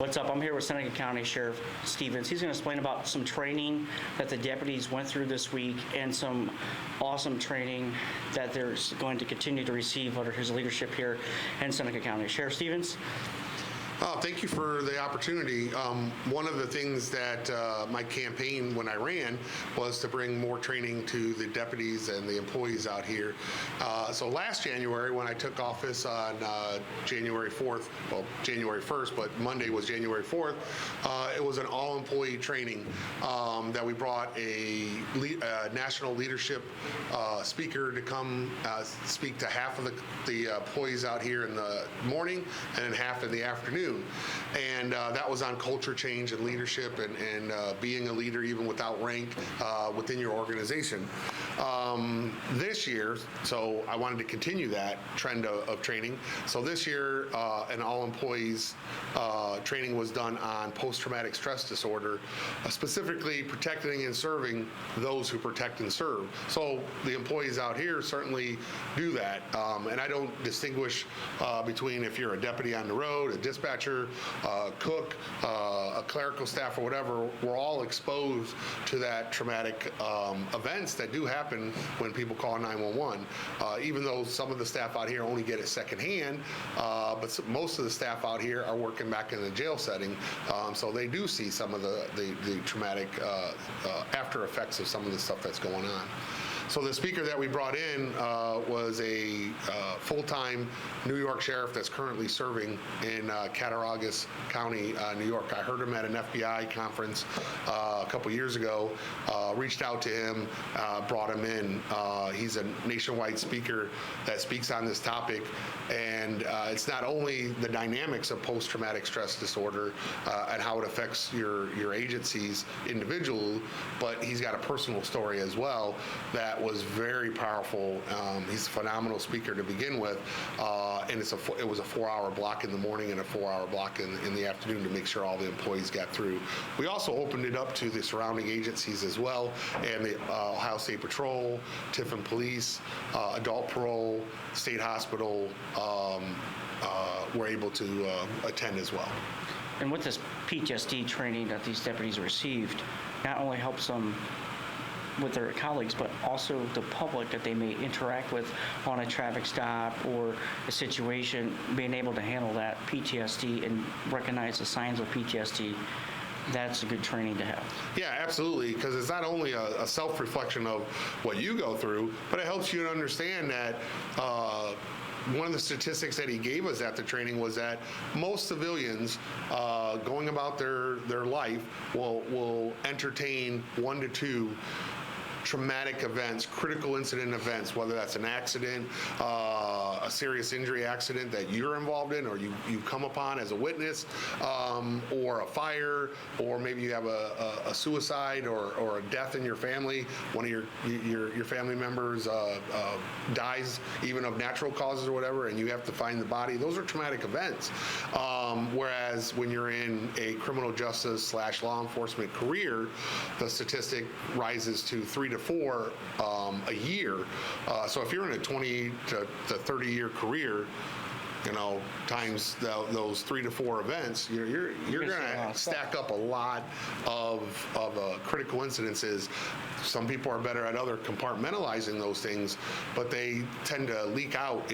What's up? I'm here with Seneca County Sheriff Stevens. He's going to explain about some training that the deputies went through this week and some awesome training that they're going to continue to receive under his leadership here in Seneca County. Sheriff Stevens? Thank you for the opportunity. One of the things that my campaign when I ran was to bring more training to the deputies and the employees out here. So last January when I took office on January 4th, well January 1st, but Monday was January 4th, it was an all-employee training that we brought a national leadership speaker to come speak to half of the employees out here in the morning and then half in the afternoon. And that was on culture change and leadership and being a leader even without rank within your organization. This year, so I wanted to continue that trend of training. So this year, an all employees training was done on post-traumatic stress disorder, specifically protecting and serving those who protect and serve. So the employees out here certainly do that. And I don't distinguish between if you're a deputy on the road, a dispatcher, cook, a clerical staff or whatever. We're all exposed to that traumatic events that do happen when people call 911. Even though some of the staff out here only get it secondhand, but most of the staff out here are working back in the jail setting, so they do see some of the traumatic after effects of some of the stuff that's going on. So the speaker that we brought in was a full-time New York sheriff that's currently serving in Cattaraugus County, New York. I heard him at an FBI conference a couple years ago, reached out to him, brought him in. He's a nationwide speaker that speaks on this topic, and it's not only the dynamics of post-traumatic stress disorder and how it affects your agencies individually, but he's got a personal story as well that was very powerful. He's a phenomenal speaker to begin with, and it was a 4-hour block in the morning and a 4-hour block in the afternoon to make sure all the employees got through. We also opened it up to the surrounding agencies as well, and the Ohio State Patrol, Tiffin Police, Adult Parole, State Hospital were able to attend as well. And with this PTSD training that these deputies received, not only helps them with their colleagues, but also the public that they may interact with on a traffic stop or a situation, being able to handle that PTSD and recognize the signs of PTSD. That's a good training to have. Yeah, absolutely, because it's not only a self-reflection of what you go through, but it helps you to understand that one of the statistics that he gave us at the training was that most civilians going about their life will entertain 1 to 2 traumatic events, critical incident events, whether that's an accident, a serious injury accident that you're involved in or you come upon as a witness, or a fire, or maybe you have a suicide or a death in your family. One of your family members dies, even of natural causes or whatever, and you have to find the body. Those are traumatic events. Whereas when you're in a criminal justice / law enforcement career, the statistic rises to 3 to 4 a year. So if you're in a 20 to 30 year career, times those 3 to 4 events, you're going to stack up a lot of critical incidences. Some people are better at compartmentalizing those things, but they tend to leak out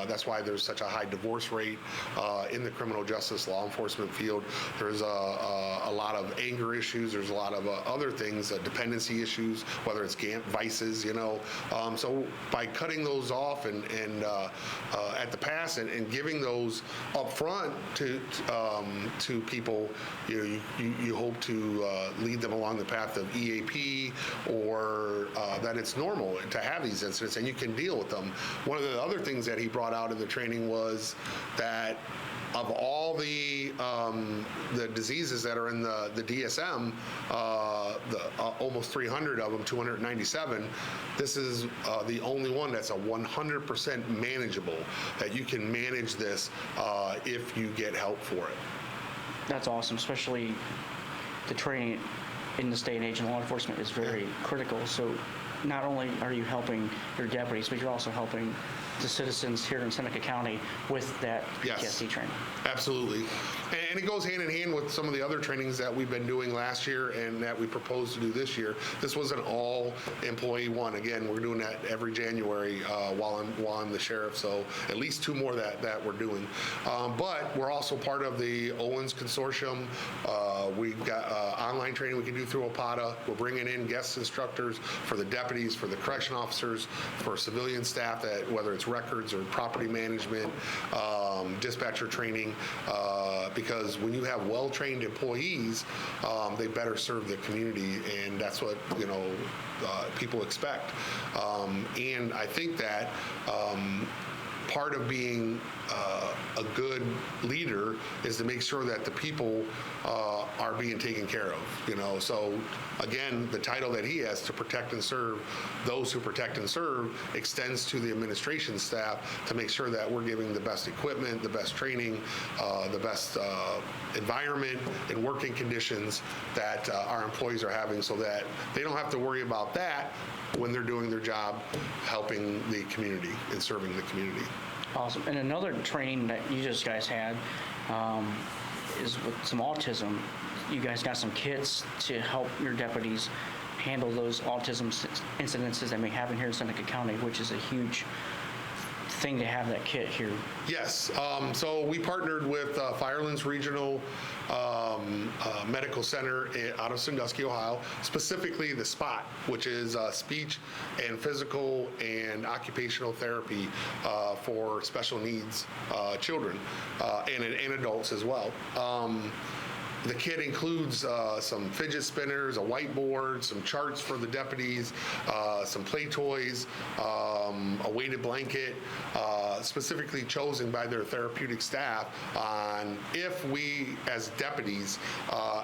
that's why there's such a high divorce rate in the criminal justice law enforcement field. There's a lot of anger issues. There's a lot of other things, dependency issues, whether it's vices, so by cutting those off and at the pass and giving those up front to people, you hope to lead them along the path of EAP, or that it's normal to have these incidents and you can deal with them. One of the other things that he brought out in the training was that of all the diseases that are in the DSM, almost 300 of them, 297, this is the only one that's a 100% manageable, that you can manage this if you get help for it. That's awesome, especially the training in this day and age in law enforcement is very critical. So not only are you helping your deputies, but you're also helping the citizens here in Seneca County with that PTSD training. Absolutely. And it goes hand in hand with some of the other trainings that we've been doing last year and that we propose to do this year. This was an all-employee one. Again, we're doing that every January while I'm the sheriff, so at least 2 more that we're doing. But we're also part of the Owens Consortium. We've got online training we can do through PTSD. We're bringing in guest instructors for the deputies, for the correction officers, for civilian staff, that whether it's records or property management, dispatcher training, because when you have well-trained employees, they better serve the community, and that's what people expect. And I think that part of being a good leader is to make sure that the people are being taken care of. So again, the title that he has, to protect and serve those who protect and serve, extends to the administration staff to make sure that we're giving the best equipment, the best training, the best environment and working conditions that our employees are having, so that they don't have to worry about that when they're doing their job helping the community and serving the community. Awesome. And another training that you guys had is with some autism. You guys got some kits to help your deputies handle those autism incidences that may happen here in Seneca County, which is a huge thing to have that kit here. Yes. So we partnered with Firelands Regional Medical Center out of Sandusky, Ohio, specifically the S.P.O.T, which is speech and physical and occupational therapy for special needs children and adults as well. The kit includes some fidget spinners, a whiteboard, some charts for the deputies, some play toys, a weighted blanket, specifically chosen by their therapeutic staff on if we as deputies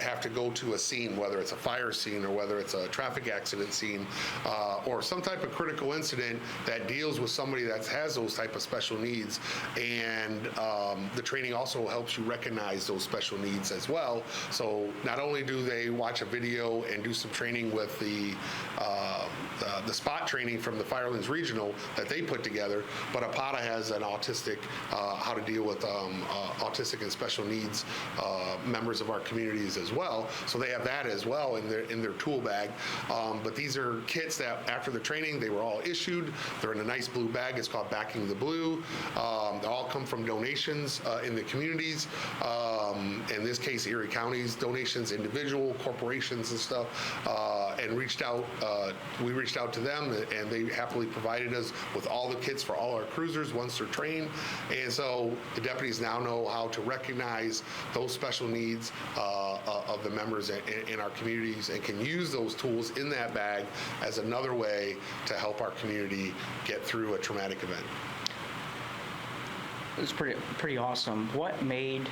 have to go to a scene, whether it's a fire scene or whether it's a traffic accident scene or some type of critical incident that deals with somebody that has those type of special needs. And the training also helps you recognize those special needs as well. So not only do they watch a video and do some training with the S.P.O.T training from the Firelands Regional that they put together, but PTSD has an autistic, how to deal with autistic and special needs members of our communities as well. So they have that as well in their tool bag. But these are kits that after the training, they were all issued. They're in a nice blue bag. It's called Backing the Blue. They all come from donations in the communities. In this case, Erie County's donations, individual corporations and stuff, and we reached out to them, and they happily provided us with all the kits for all our cruisers once they're trained. And so the deputies now know how to recognize those special needs of the members in our communities, and can use those tools in that bag as another way to help our community get through a traumatic event. It's pretty awesome. What made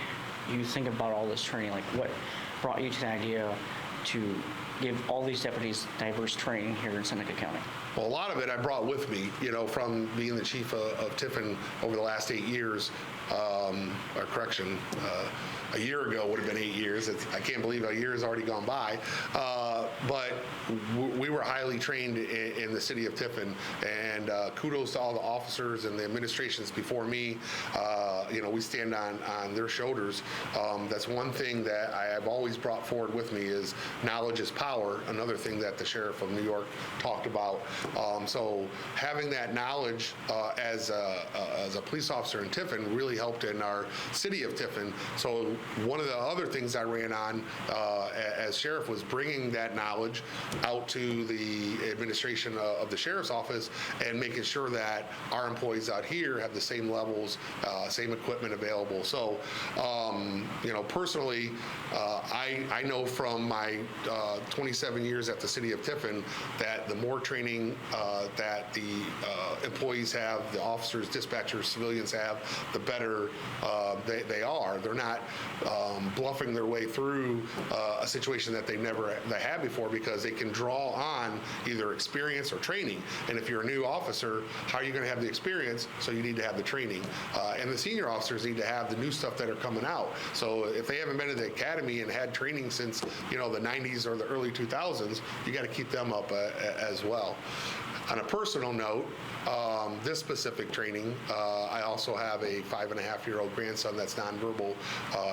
you think about all this training? Like, what brought you to the idea to give all these deputies diverse training here in Seneca County? Well, a lot of it I brought with me, from being the chief of Tiffin over the last 8 years. A year ago would have been 8 years. I can't believe a year has already gone by. But we were highly trained in the city of Tiffin, and kudos to all the officers and the administrations before me. We stand on their shoulders. That's one thing that I have always brought forward with me is knowledge is power, another thing that the sheriff of New York talked about. So having that knowledge as a police officer in Tiffin really helped in our city of Tiffin. So one of the other things I ran on as sheriff was bringing that knowledge out to the administration of the sheriff's office and making sure that our employees out here have the same levels, same equipment available. So, personally, I know from my 27 years at the city of Tiffin that the more training that the employees have, the officers, dispatchers, civilians have, the better they are. They're not bluffing their way through a situation that they had before, because they can draw on either experience or training. And if you're a new officer, how are you going to have the experience? So you need to have the training. And the senior officers need to have the new stuff that are coming out. So if they haven't been to the academy and had training since the 90s or the early 2000s, you got to keep them up as well. On a personal note, this specific training, I also have a 5.5-year-old grandson that's nonverbal,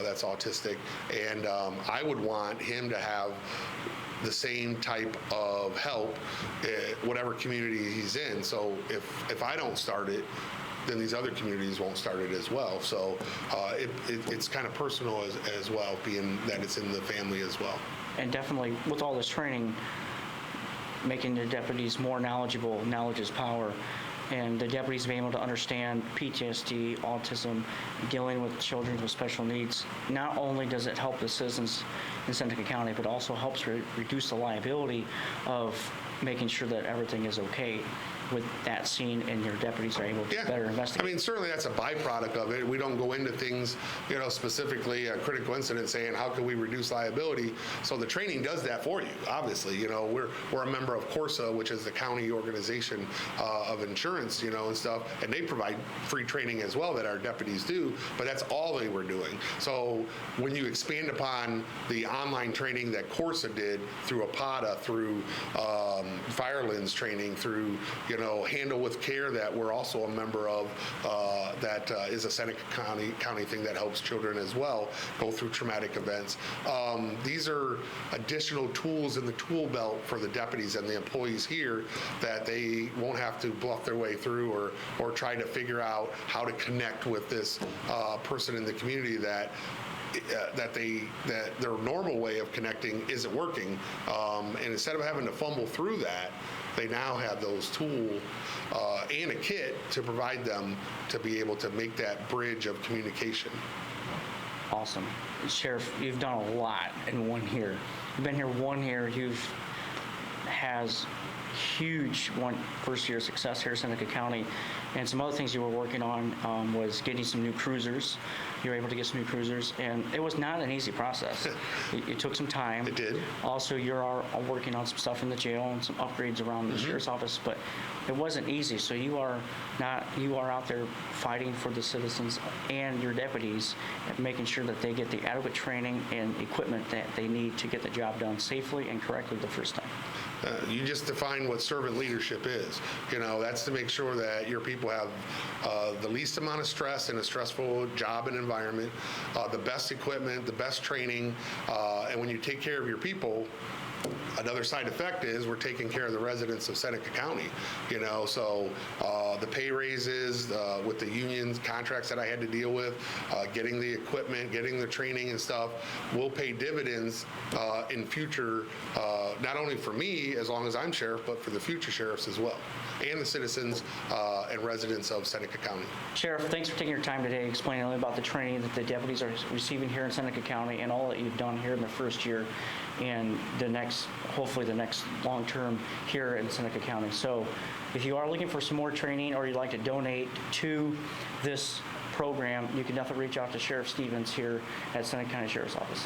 that's autistic, and I would want him to have the same type of help, whatever community he's in. So if I don't start it, then these other communities won't start it as well. So it's kind of personal as well, being that it's in the family as well. And definitely, with all this training, making the deputies more knowledgeable, knowledge is power. And the deputies being able to understand PTSD, autism, dealing with children with special needs, not only does it help the citizens in Seneca County, but also helps reduce the liability of making sure that everything is okay with that scene, and your deputies are able to better investigate. I mean, certainly that's a byproduct of it. We don't go into things, specifically a critical incident saying, how can we reduce liability? So the training does that for you, obviously. We're a member of CORSA, which is the county organization of insurance, and stuff, and they provide free training as well that our deputies do, but that's all they were doing. So when you expand upon the online training that CORSA did through A.P.O.T, through Firelands training, through, Handle with Care that we're also a member of, that is a Seneca County thing that helps children as well go through traumatic events. These are additional tools in the tool belt for the deputies and the employees here that they won't have to bluff their way through or try to figure out how to connect with this person in the community that their normal way of connecting isn't working. And instead of having to fumble through that, they now have those tools and a kit to provide them to be able to make that bridge of communication. Awesome. Sheriff, you've done a lot in 1 year. You've been here 1 year. Has huge first year success here in Seneca County. And some other things you were working on was getting some new cruisers. You were able to get some new cruisers, and it was not an easy process. It took some time. It did. Also, you're working on some stuff in the jail and some upgrades around the sheriff's office, but it wasn't easy. So you are out there fighting for the citizens and your deputies, and making sure that they get the adequate training and equipment that they need to get the job done safely and correctly the first time. You just define what servant leadership is. That's to make sure that your people have the least amount of stress in a stressful job and environment, the best equipment, the best training, and when you take care of your people, another side effect is we're taking care of the residents of Seneca County, so the pay raises with the union contracts that I had to deal with, getting the equipment, getting the training and stuff will pay dividends in future, not only for me as long as I'm sheriff, but for the future sheriffs as well, and the citizens and residents of Seneca County. Sheriff, thanks for taking your time today explaining a little about the training that the deputies are receiving here in Seneca County and all that you've done here in the first year and hopefully the next long term here in Seneca County. So if you are looking for some more training or you'd like to donate to this program, you can definitely reach out to Sheriff Stevens here at Seneca County Sheriff's Office.